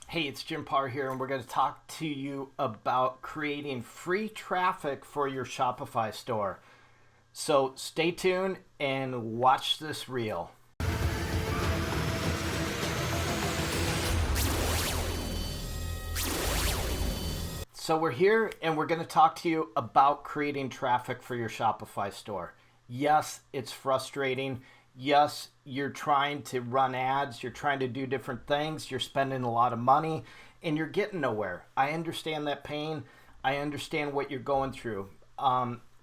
Hey, it's Jim Parr here, and we're going to talk to you about creating free traffic for your Shopify store. So stay tuned and watch this reel. So we're here and we're going to talk to you about creating traffic for your Shopify store. Yes, it's frustrating. Yes, you're trying to run ads, you're trying to do different things, you're spending a lot of money, and you're getting nowhere. I understand that pain. I understand what you're going through.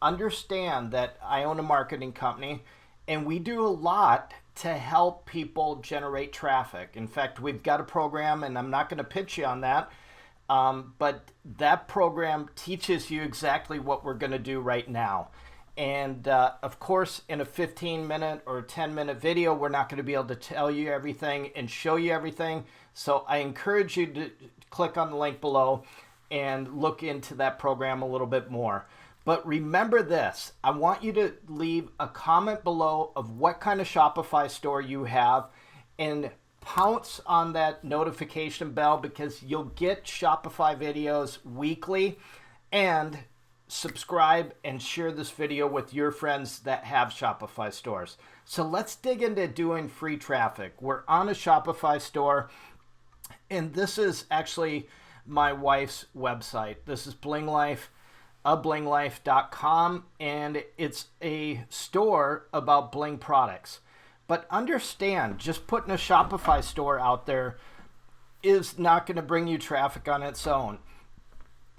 Understand that I own a marketing company, and we do a lot to help people generate traffic. In fact, we've got a program, and I'm not going to pitch you on that, but that program teaches you exactly what we're going to do right now. And of course, in a 15-minute or 10-minute video, we're not going to be able to tell you everything and show you everything. So I encourage you to click on the link below and look into that program a little bit more. But remember this, I want you to leave a comment below of what kind of Shopify store you have and pounce on that notification bell because you'll get Shopify videos weekly, and subscribe and share this video with your friends that have Shopify stores. So let's dig into doing free traffic. We're on a Shopify store, and this is actually my wife's website. This is Bling Life, ablinglife.com, and it's a store about bling products. But understand, just putting a Shopify store out there is not going to bring you traffic on its own.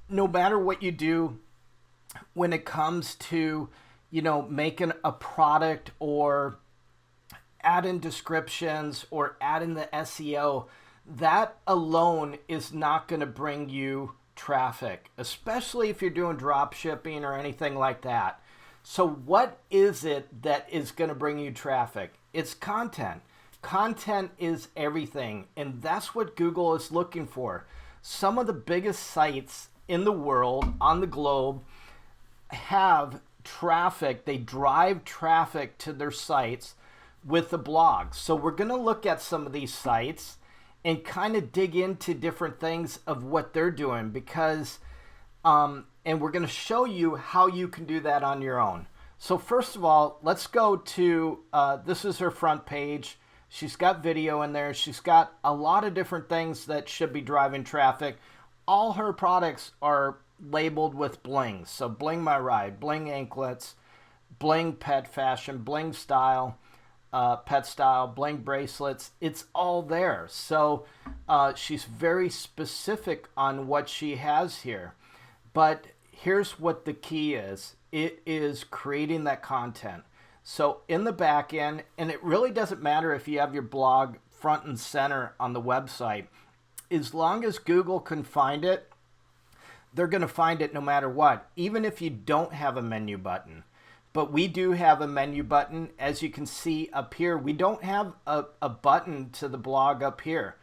No matter what you do, when it comes to, making a product or adding descriptions or adding the SEO, that alone is not going to bring you traffic, especially if you're doing drop shipping or anything like that. So what is it that is going to bring you traffic? It's content. Content is everything, and that's what Google is looking for. Some of the biggest sites in the world, on the globe, have traffic. They drive traffic to their sites with the blogs. So we're going to look at some of these sites and kind of dig into different things of what they're doing, because and we're going to show you how you can do that on your own. So first of all, let's go to this is her front page. She's got video in there. She's got a lot of different things that should be driving traffic. All her products are labeled with bling. So bling my ride, bling anklets, bling pet fashion, bling style, pet style, bling bracelets. It's all there. So she's very specific on what she has here. But here's what the key is. It is creating that content. So in the back end, and it really doesn't matter if you have your blog front and center on the website, as long as Google can find it, they're going to find it no matter what, even if you don't have a menu button. But we do have a menu button. As you can see up here, we don't have a button to the blog up here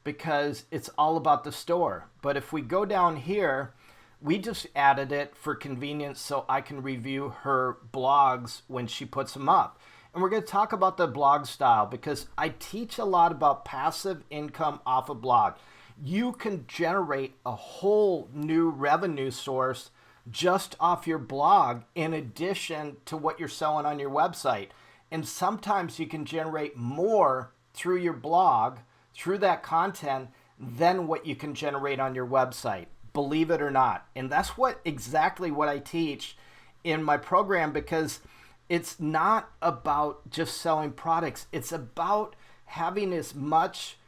because it's all about the store. But if we go down here, we just added it for convenience so I can review her blogs when she puts them up. And we're going to talk about the blog style because I teach a lot about passive income off a blog. You can generate a whole new revenue source just off your blog in addition to what you're selling on your website. And sometimes you can generate more through your blog, through that content, than what you can generate on your website, believe it or not. And that's exactly what I teach in my program, because it's not about just selling products. It's about having as much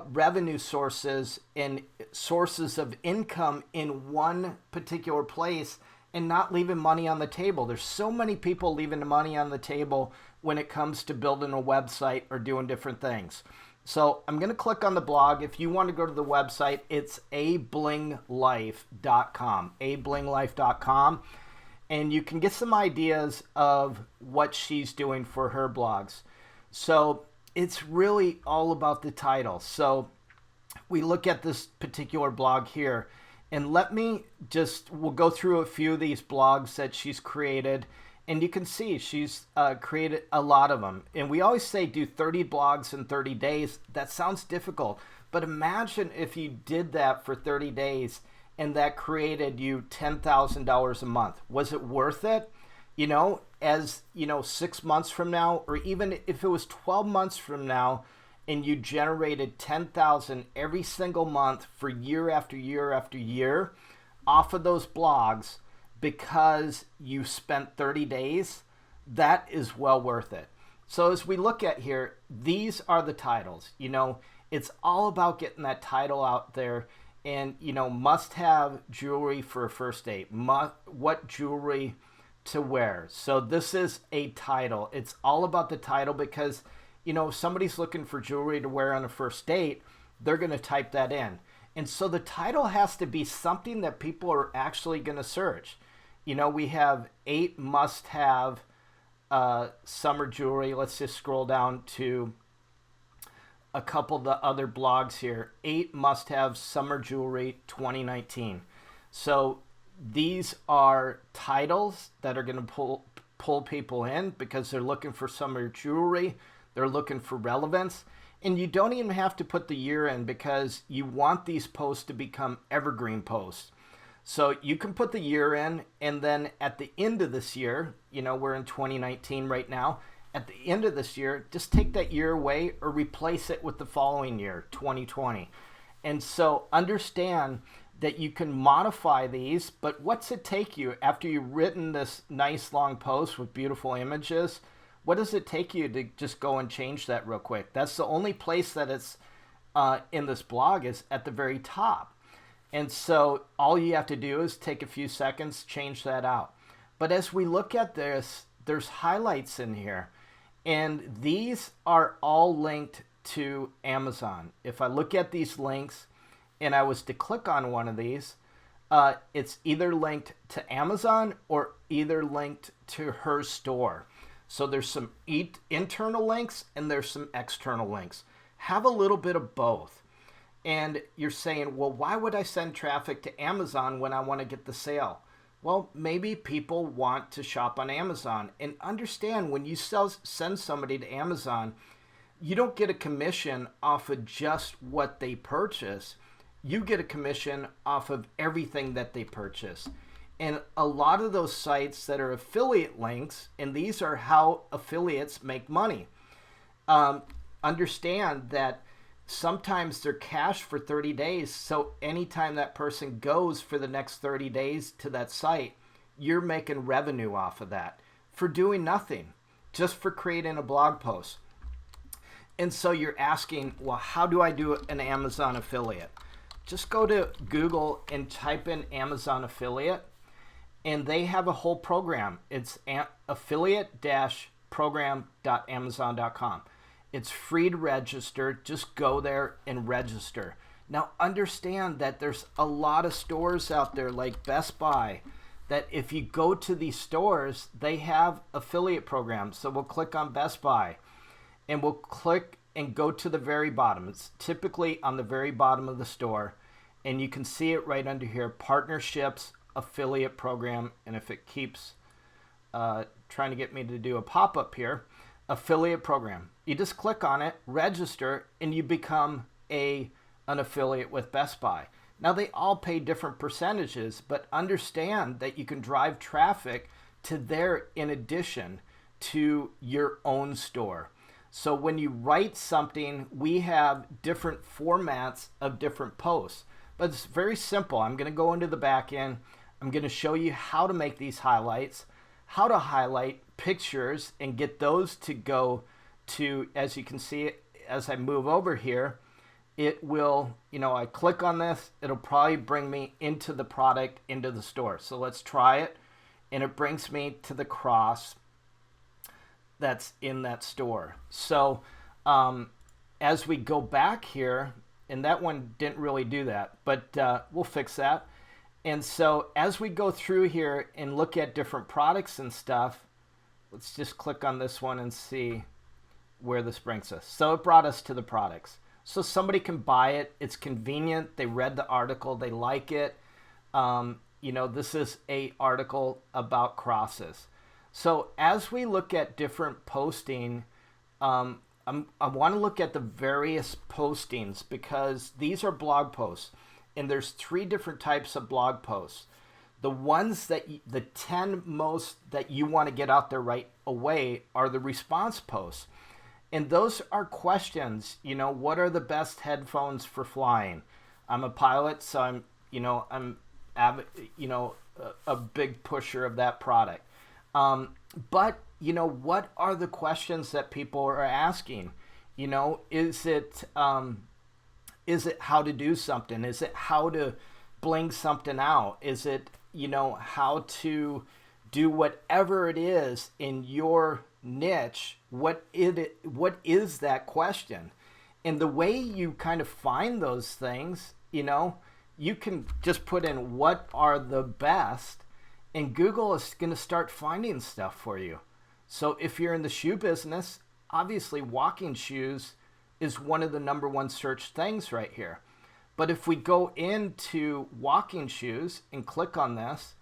revenue sources and sources of income in one particular place and not leaving money on the table. There's so many people leaving the money on the table when it comes to building a website or doing different things. So I'm going to click on the blog. If you want to go to the website, it's ablinglife.com, ablinglife.com, and you can get some ideas of what she's doing for her blogs. So it's really all about the title. So we look at this particular blog here, and we'll go through a few of these blogs that she's created, and you can see she's created a lot of them. And we always say do 30 blogs in 30 days. That sounds difficult, But imagine if you did that for 30 days and that created you $10,000 a month. Was it worth it? As 6 months from now, or even if it was 12 months from now, and you generated 10,000 every single month for year after year after year off of those blogs because you spent 30 days, that is well worth it. So as we look at here, these are the titles. It's all about getting that title out there. And, must have jewelry for a first date. What jewelry to wear. So this is a title. It's all about the title because, if somebody's looking for jewelry to wear on a first date, they're going to type that in. And so the title has to be something that people are actually going to search. We have 8 must-have summer jewelry. Let's just scroll down to a couple of the other blogs here. 8 must-have summer jewelry 2019. So these are titles that are going to pull people in because they're looking for summer jewelry. They're looking for relevance. And you don't even have to put the year in because you want these posts to become evergreen posts. So you can put the year in, and then at the end of this year, we're in 2019 right now. At the end of this year, just take that year away or replace it with the following year, 2020. And so understand that you can modify these, but what's it take you after you've written this nice long post with beautiful images? What does it take you to just go and change that real quick? That's the only place that it's in this blog is at the very top. And so all you have to do is take a few seconds, change that out. But as we look at this, there's highlights in here. And these are all linked to Amazon. If I look at these links and I was to click on one of these, it's either linked to Amazon or either linked to her store. So there's some internal links and there's some external links. Have a little bit of both. And you're saying, well, why would I send traffic to Amazon when I want to get the sale? Well, maybe people want to shop on Amazon. And understand, when you send somebody to Amazon, you don't get a commission off of just what they purchase. You get a commission off of everything that they purchase. And a lot of those sites that are affiliate links, and these are how affiliates make money, understand that sometimes they're cash for 30 days. So anytime that person goes for the next 30 days to that site, you're making revenue off of that for doing nothing, just for creating a blog post. And so you're asking, well, how do I do an Amazon affiliate? Just go to Google and type in Amazon affiliate, and they have a whole program. It's affiliate-program.amazon.com. It's free to register. Just go there and register. Now understand that there's a lot of stores out there like Best Buy that if you go to these stores, they have affiliate programs. So we'll click on Best Buy and we'll click and go to the very bottom. It's typically on the very bottom of the store. And you can see it right under here, partnerships, affiliate program. And if it keeps trying to get me to do a pop-up here, affiliate program. You just click on it, register, and you become an affiliate with Best Buy. Now they all pay different percentages, but understand that you can drive traffic to there in addition to your own store. So when you write something, we have different formats of different posts, but it's very simple. I'm going to go into the back end. I'm going to show you how to make these highlights, how to highlight pictures and get those to go to, as you can see, as I move over here, it will, I click on this, it'll probably bring me into the product, into the store. So let's try it. And it brings me to the cross that's in that store. So as we go back here, and that one didn't really do that, but we'll fix that. And so as we go through here and look at different products and stuff, let's just click on this one and see where this brings us. So it brought us to the products. So somebody can buy it. It's convenient. They read the article. They like it. This is an article about crosses. So as we look at different posting, I want to look at the various postings because these are blog posts, and there's 3 different types of blog posts. The ones the 10 most that you want to get out there right away are the response posts. And those are questions, what are the best headphones for flying? I'm a pilot, so I'm a big pusher of that product. But what are the questions that people are asking? Is it how to do something? Is it how to bling something out? Is it, how to do whatever it is in your niche? What is that question? And the way you kind of find those things, you can just put in what are the best, and Google is going to start finding stuff for you. So if you're in the shoe business, obviously walking shoes is one of the number 1 search things right here. But if we go into walking shoes and click on this,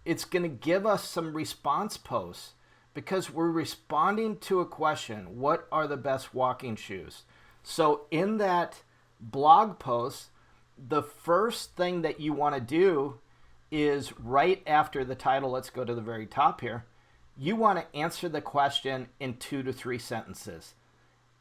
it's going to give us some response posts because we're responding to a question. What are the best walking shoes? So in that blog post, the first thing that you want to do is right after the title, let's go to the very top here, you want to answer the question in 2 to 3 sentences.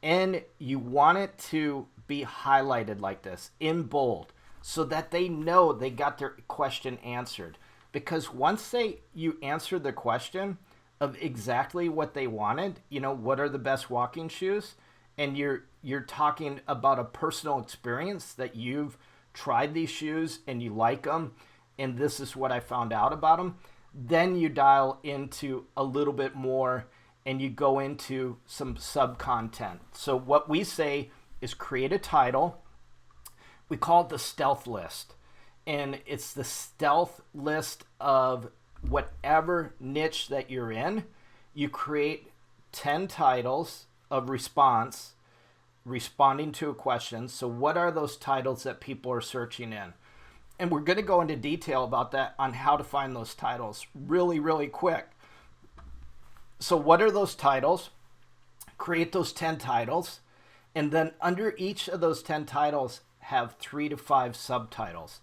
And you want it to be highlighted like this, in bold, so that they know they got their question answered. Because once you answer the question of exactly what they wanted, what are the best walking shoes, and you're talking about a personal experience that you've tried these shoes and you like them, and this is what I found out about them, then you dial into a little bit more and you go into some sub-content. So what we say is create a title. We call it the stealth list. And it's the stealth list of whatever niche that you're in. You create 10 titles of responding to a question. So what are those titles that people are searching in? And we're going to go into detail about that on how to find those titles really, really quick. So what are those titles? Create those 10 titles. And then under each of those 10 titles, have 3 to 5 subtitles.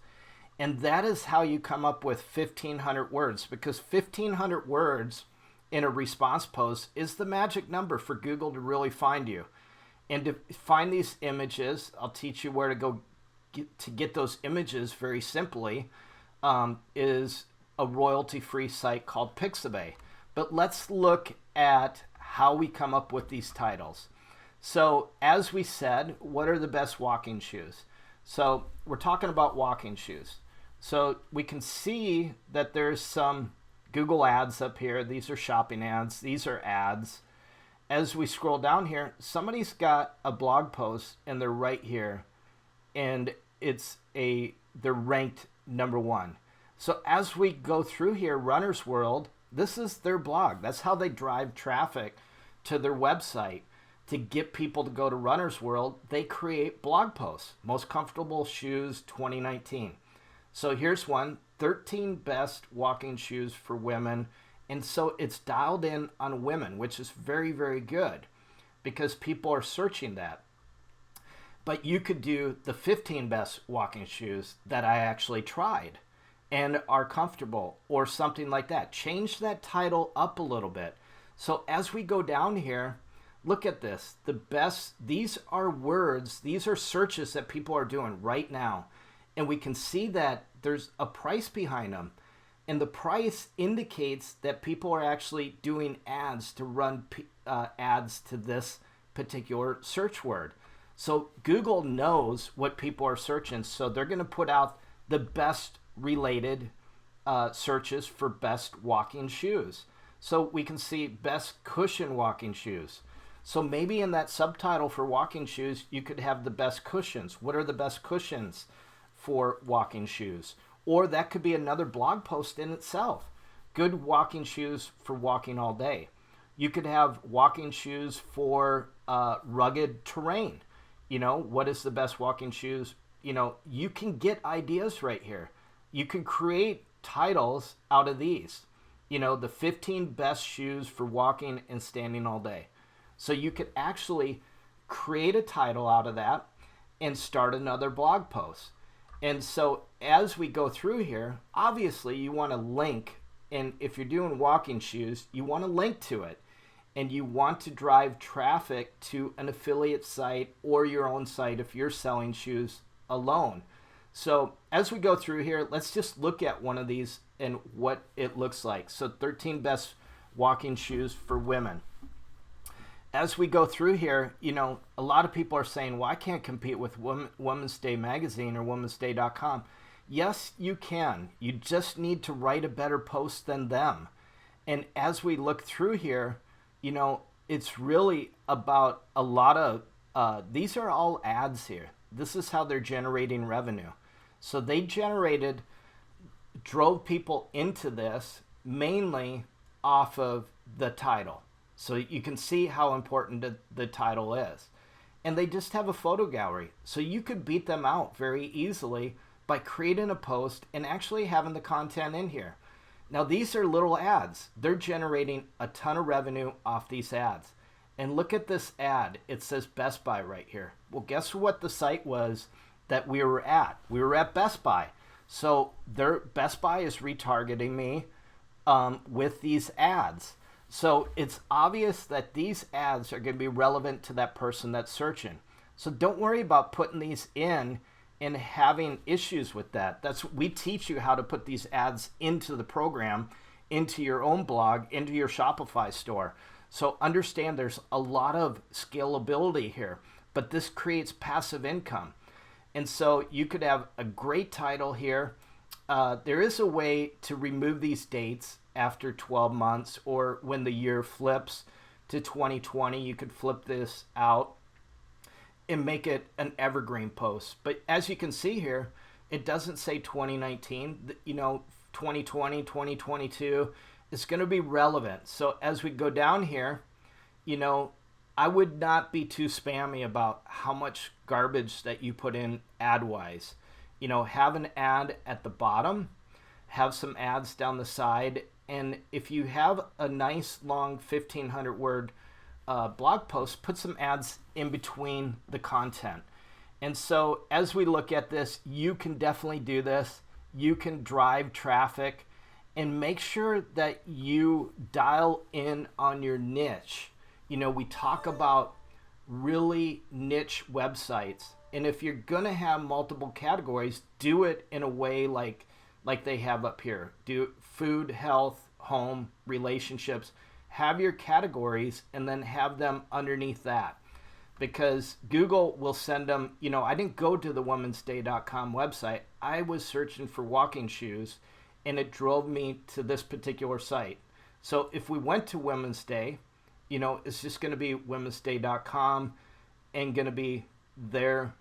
And that is how you come up with 1,500 words, because 1,500 words in a response post is the magic number for Google to really find you. And to find these images, I'll teach you where to go to get those images very simply, is a royalty-free site called Pixabay. But let's look at how we come up with these titles. So as we said, what are the best walking shoes? So we're talking about walking shoes. So we can see that there's some Google ads up here. These are shopping ads. These are ads. As we scroll down here, somebody's got a blog post and they're right here. And they're ranked number 1. So as we go through here, Runner's World, this is their blog. That's how they drive traffic to their website. To get people to go to Runner's World, they create blog posts. Most comfortable shoes 2019. So here's one, 13 best walking shoes for women. And so it's dialed in on women, which is very, very good because people are searching that. But you could do the 15 best walking shoes that I actually tried and are comfortable or something like that. Change that title up a little bit. So as we go down here, look at this. These are words, these are searches that people are doing right now. And we can see that there's a price behind them. And the price indicates that people are actually doing ads to run ads to this particular search word. So Google knows what people are searching. So they're going to put out the best related searches for best walking shoes. So we can see best cushion walking shoes. So maybe in that subtitle for walking shoes, you could have the best cushions. What are the best cushions for walking shoes? Or that could be another blog post in itself. Good walking shoes for walking all day. You could have walking shoes for rugged terrain. What is the best walking shoes? You can get ideas right here. You can create titles out of these. The 15 best shoes for walking and standing all day. So you could actually create a title out of that and start another blog post. And so as we go through here, obviously you want to link, and if you're doing walking shoes, you want to link to it. And you want to drive traffic to an affiliate site or your own site if you're selling shoes alone. So as we go through here, let's just look at one of these and what it looks like. So 13 best walking shoes for women. As we go through here, a lot of people are saying, well, I can't compete with Women's Day magazine or womensday.com. Yes, you can. You just need to write a better post than them. And as we look through here, it's really about a lot of, these are all ads here. This is how they're generating revenue. So they drove people into this mainly off of the title. So you can see how important the title is. And they just have a photo gallery. So you could beat them out very easily by creating a post and actually having the content in here. Now these are little ads. They're generating a ton of revenue off these ads. And look at this ad. It says Best Buy right here. Well, guess what the site was that we were at? We were at Best Buy. So Best Buy is retargeting me with these ads. So it's obvious that these ads are going to be relevant to that person that's searching. So don't worry about putting these in and having issues with that. We teach you how to put these ads into the program, into your own blog, into your Shopify store. So understand there's a lot of scalability here, but this creates passive income. And so you could have a great title here. There is a way to remove these dates after 12 months or when the year flips to 2020, you could flip this out and make it an evergreen post. But as you can see here, it doesn't say 2019, 2020, 2022. It's going to be relevant. So as we go down here, I would not be too spammy about how much garbage that you put in ad-wise. Have an ad at the bottom, have some ads down the side, and if you have a nice long 1,500 word blog post, put some ads in between the content. And so as we look at this, you can definitely do this. You can drive traffic and make sure that you dial in on your niche. We talk about really niche websites. And if you're going to have multiple categories, do it in a way like they have up here. Do food, health, home, relationships. Have your categories and then have them underneath that. Because Google will send them, I didn't go to the womensday.com website. I was searching for walking shoes and it drove me to this particular site. So if we went to Women's Day, it's just going to be womensday.com and going to be there,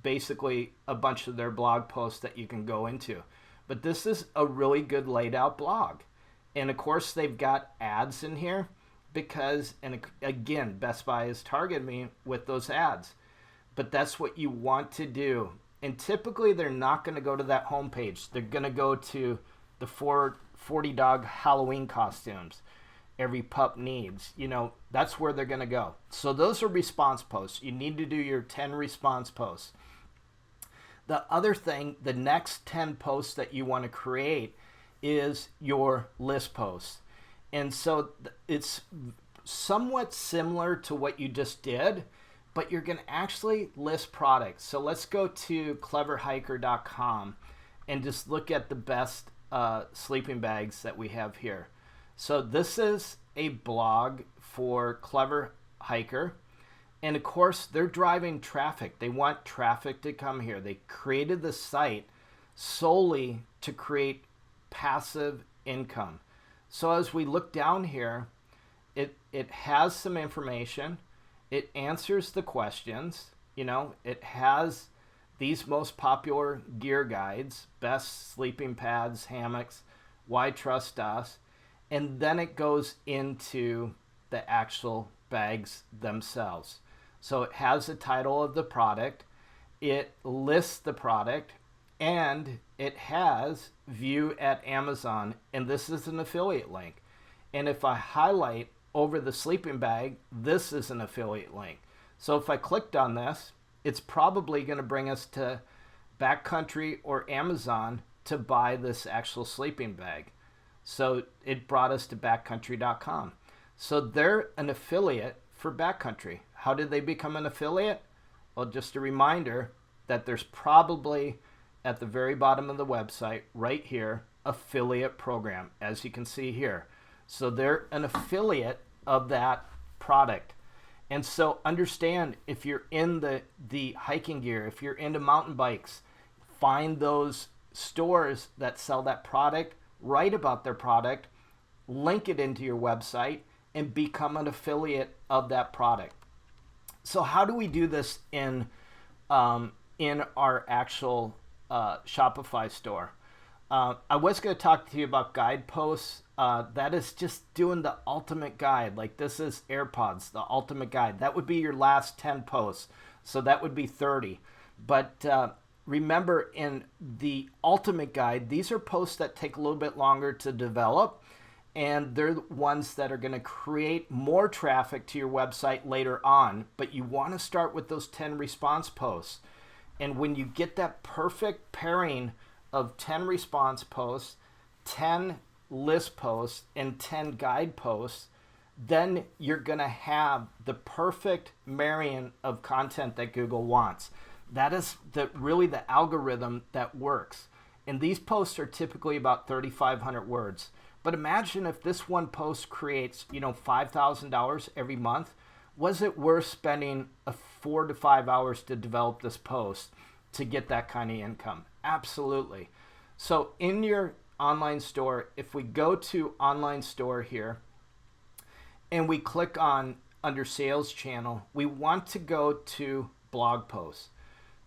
basically a bunch of their blog posts that you can go into. But this is a really good laid out blog. And of course they've got ads in here because, and again, Best Buy has targeted me with those ads. But that's what you want to do. And typically they're not going to go to that homepage. They're going to go to the 40 dog Halloween costumes every pup needs. That's where they're going to go. So those are response posts. You need to do your 10 response posts. The other thing, the next 10 posts that you want to create is your list posts. And so it's somewhat similar to what you just did, but you're going to actually list products. So let's go to cleverhiker.com and just look at the best sleeping bags that we have here. So this is a blog for Clever Hiker. And of course, they're driving traffic. They want traffic to come here. They created the site solely to create passive income. So as we look down here, it has some information. It answers the questions. It has these most popular gear guides, best sleeping pads, hammocks, why trust us. And then it goes into the actual bags themselves. So it has the title of the product, it lists the product, and it has view at Amazon, and this is an affiliate link. And if I highlight over the sleeping bag, this is an affiliate link. So if I clicked on this, it's probably going to bring us to Backcountry or Amazon to buy this actual sleeping bag. So it brought us to backcountry.com. So they're an affiliate for Backcountry. How did they become an affiliate? Well, just a reminder that there's probably at the very bottom of the website right here, affiliate program, as you can see here. So they're an affiliate of that product. And so understand, if you're in the hiking gear, if you're into mountain bikes, find those stores that sell that product, write about their product, link it into your website, and become an affiliate of that product. So how do we do this in our actual Shopify store? I was going to talk to you about guideposts. That is just doing the ultimate guide. Like, this is AirPods, the ultimate guide. That would be your last 10 posts. So that would be 30. But remember, in the ultimate guide, these are posts that take a little bit longer to develop. And they're the ones that are going to create more traffic to your website later on. But you want to start with those 10 response posts. And when you get that perfect pairing of 10 response posts, 10 list posts, and 10 guide posts, then you're going to have the perfect marrying of content that Google wants. That is really the algorithm that works. And these posts are typically about 3,500 words. But imagine if this one post creates, $5,000 every month. Was it worth spending 4 to 5 hours to develop this post to get that kind of income? Absolutely. So in your online store, if we go to online store here and we click on under sales channel, we want to go to blog posts.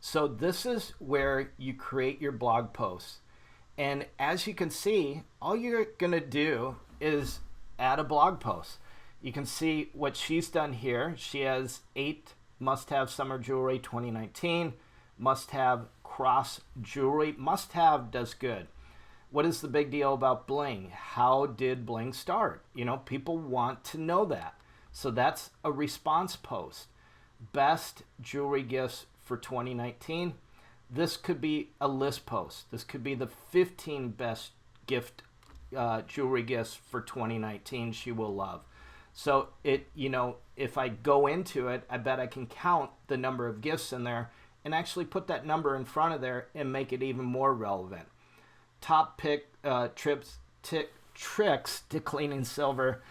So this is where you create your blog posts. And as you can see, all you're going to do is add a blog post. You can see what she's done here. She has 8 must-have summer jewelry 2019, must-have cross jewelry. Must-have does good. What is the big deal about bling? How did bling start? People want to know that. So that's a response post. Best jewelry gifts for 2019. This could be a list post. This could be the 15 best jewelry gifts for 2019 she will love. So if I go into it, I bet I can count the number of gifts in there and actually put that number in front of there and make it even more relevant. Top pick tricks to cleaning silver,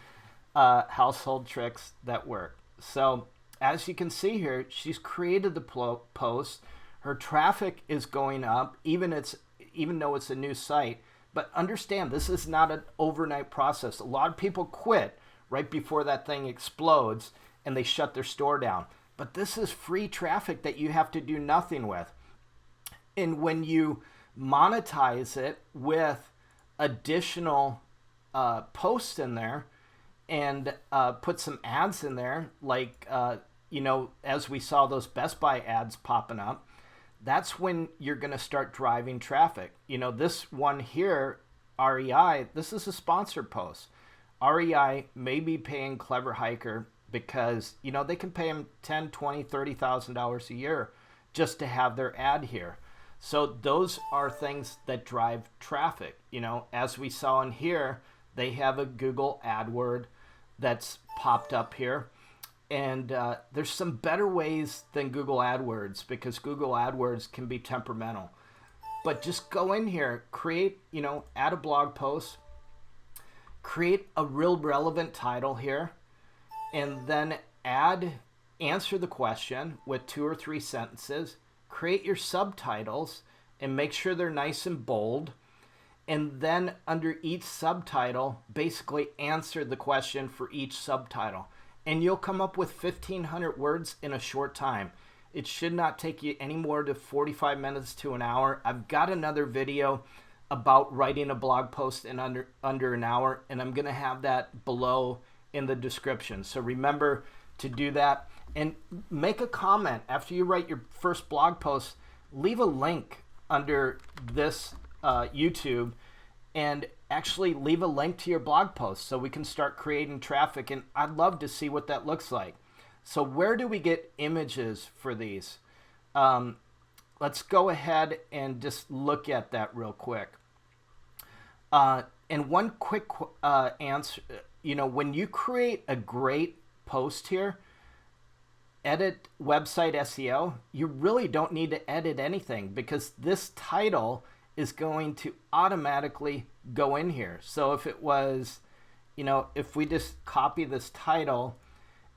household tricks that work. So as you can see here, she's created the post. Her traffic is going up, even though it's a new site. But understand, this is not an overnight process. A lot of people quit right before that thing explodes and they shut their store down. But this is free traffic that you have to do nothing with. And when you monetize it with additional posts in there and put some ads in there, like, as we saw those Best Buy ads popping up, that's when you're going to start driving traffic. This one here, REI, this is a sponsored post. REI may be paying Clever Hiker because, they can pay them $10,000, $20,000, $30,000 a year just to have their ad here. So those are things that drive traffic. As we saw in here, they have a Google AdWord that's popped up here. And there's some better ways than Google AdWords because Google AdWords can be temperamental. But just go in here, create, add a blog post, create a real relevant title here, and then answer the question with 2 or 3 sentences, create your subtitles and make sure they're nice and bold. And then under each subtitle, basically answer the question for each subtitle. And you'll come up with 1,500 words in a short time. It should not take you any more than 45 minutes to an hour. I've got another video about writing a blog post in under an hour, and I'm going to have that below in the description. So remember to do that. And make a comment after you write your first blog post. Leave a link under this YouTube and actually leave a link to your blog post so we can start creating traffic, and I'd love to see what that looks like. So where do we get images for these? Let's go ahead and just look at that real quick. And one quick answer, when you create a great post here, edit website SEO, you really don't need to edit anything because this title is going to automatically go in here. So if it was, if we just copy this title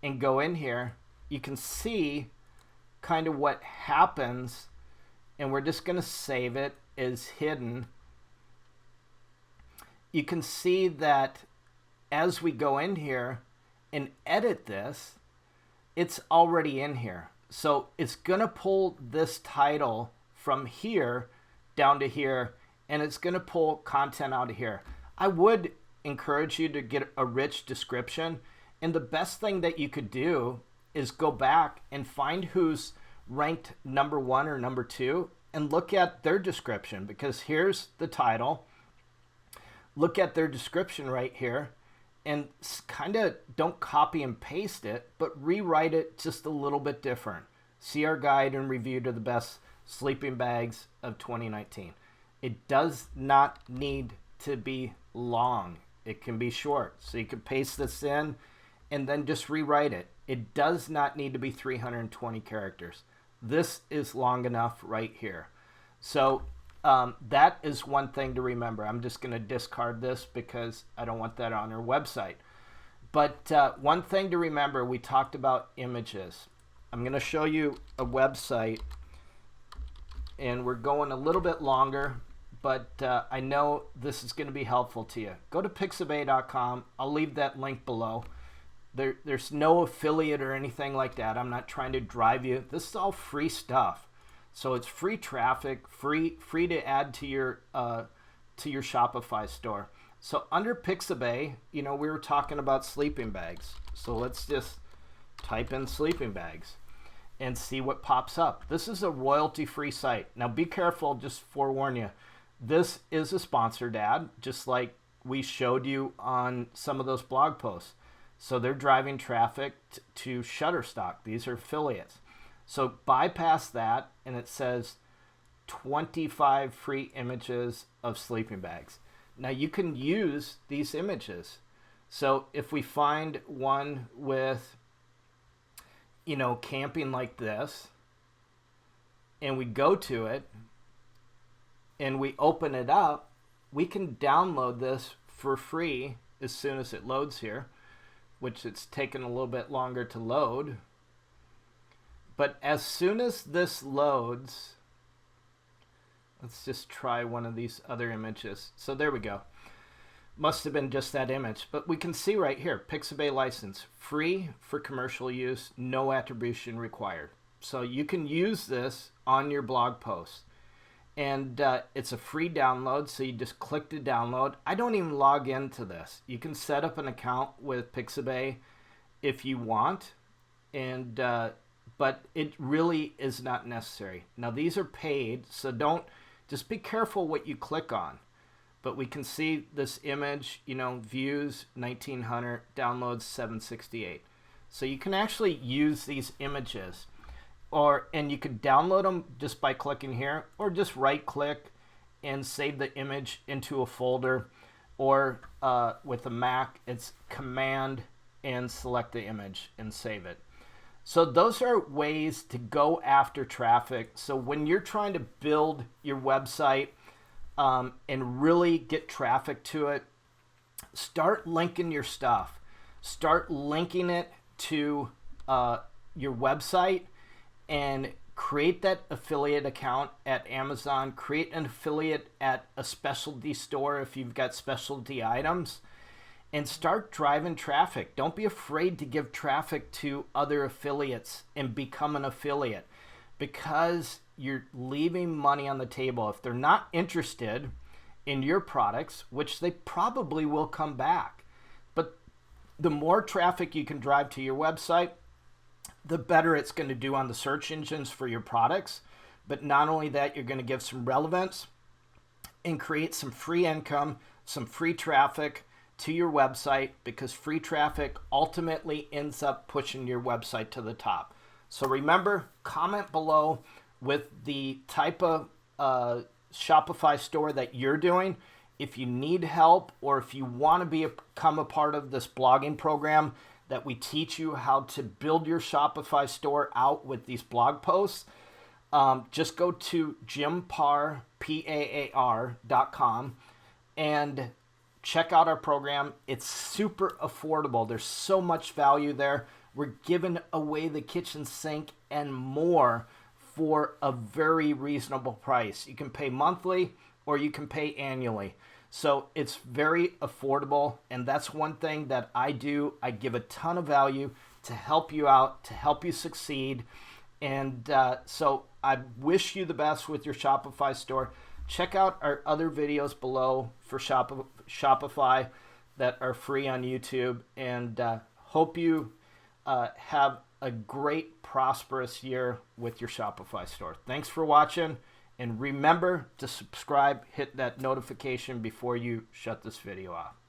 and go in here, you can see kind of what happens, and we're just going to save it as hidden. You can see that as we go in here and edit this, it's already in here. So it's going to pull this title from here down to here, and it's going to pull content out of here. I would encourage you to get a rich description, and the best thing that you could do is go back and find who's ranked number 1 or number 2 and look at their description, because here's the title. Look at their description right here and kind of don't copy and paste it, but rewrite it just a little bit different. See our guide and review to the best sleeping bags of 2019. It does not need to be long. It can be short. So you can paste this in and then just rewrite it. It does not need to be 320 characters. This is long enough right here. So that is one thing to remember. I'm just going to discard this because I don't want that on our website. But one thing to remember, we talked about images. I'm going to show you a website, and we're going a little bit longer, but I know this is going to be helpful to you. Go to pixabay.com. I'll leave that link below. There's no affiliate or anything like that. I'm not trying to drive you. This is all free stuff. So it's free traffic, free to add to your Shopify store. So under Pixabay, we were talking about sleeping bags. So let's just type in sleeping bags and see what pops up. This is a royalty-free site. Now be careful, just forewarn you. This is a sponsored ad, just like we showed you on some of those blog posts. So they're driving traffic to Shutterstock. These are affiliates. So bypass that, and it says 25 free images of sleeping bags. Now you can use these images. So if we find one with, camping like this, and we go to it, and we open it up, we can download this for free as soon as it loads here, which it's taken a little bit longer to load. But as soon as this loads, let's just try one of these other images. So there we go. Must have been just that image. But we can see right here, Pixabay license, free for commercial use, no attribution required. So you can use this on your blog post. And it's a free download, so you just click to download. I don't even log into this. You can set up an account with Pixabay if you want, and but it really is not necessary. Now these are paid, so just be careful what you click on. But we can see this image, views 1900, downloads 768. So you can actually use these images, and you can download them just by clicking here, or just right click and save the image into a folder, or with a Mac, it's Command and select the image and save it. So those are ways to go after traffic. So when you're trying to build your website and really get traffic to it, start linking your stuff. Start linking it to your website, and create that affiliate account at Amazon. Create an affiliate at a specialty store if you've got specialty items. And start driving traffic. Don't be afraid to give traffic to other affiliates and become an affiliate, because you're leaving money on the table. If they're not interested in your products, which they probably will come back, but the more traffic you can drive to your website, the better it's going to do on the search engines for your products. But not only that, you're going to give some relevance and create some free income some free traffic to your website, because free traffic ultimately ends up pushing your website to the top. So remember, comment below with the type of Shopify store that you're doing. If you need help, or if you want to become a part of this blogging program that we teach you how to build your Shopify store out with these blog posts, just go to jimpaar.com and check out our program. It's super affordable. There's so much value there. We're giving away the kitchen sink and more for a very reasonable price. You can pay monthly or you can pay annually. So it's very affordable, and that's one thing that I do. I give a ton of value to help you out, to help you succeed. And so I wish you the best with your Shopify store. Check out our other videos below for Shopify that are free on YouTube, and hope you have a great, prosperous year with your Shopify store. Thanks for watching, and remember to subscribe, hit that notification before you shut this video off.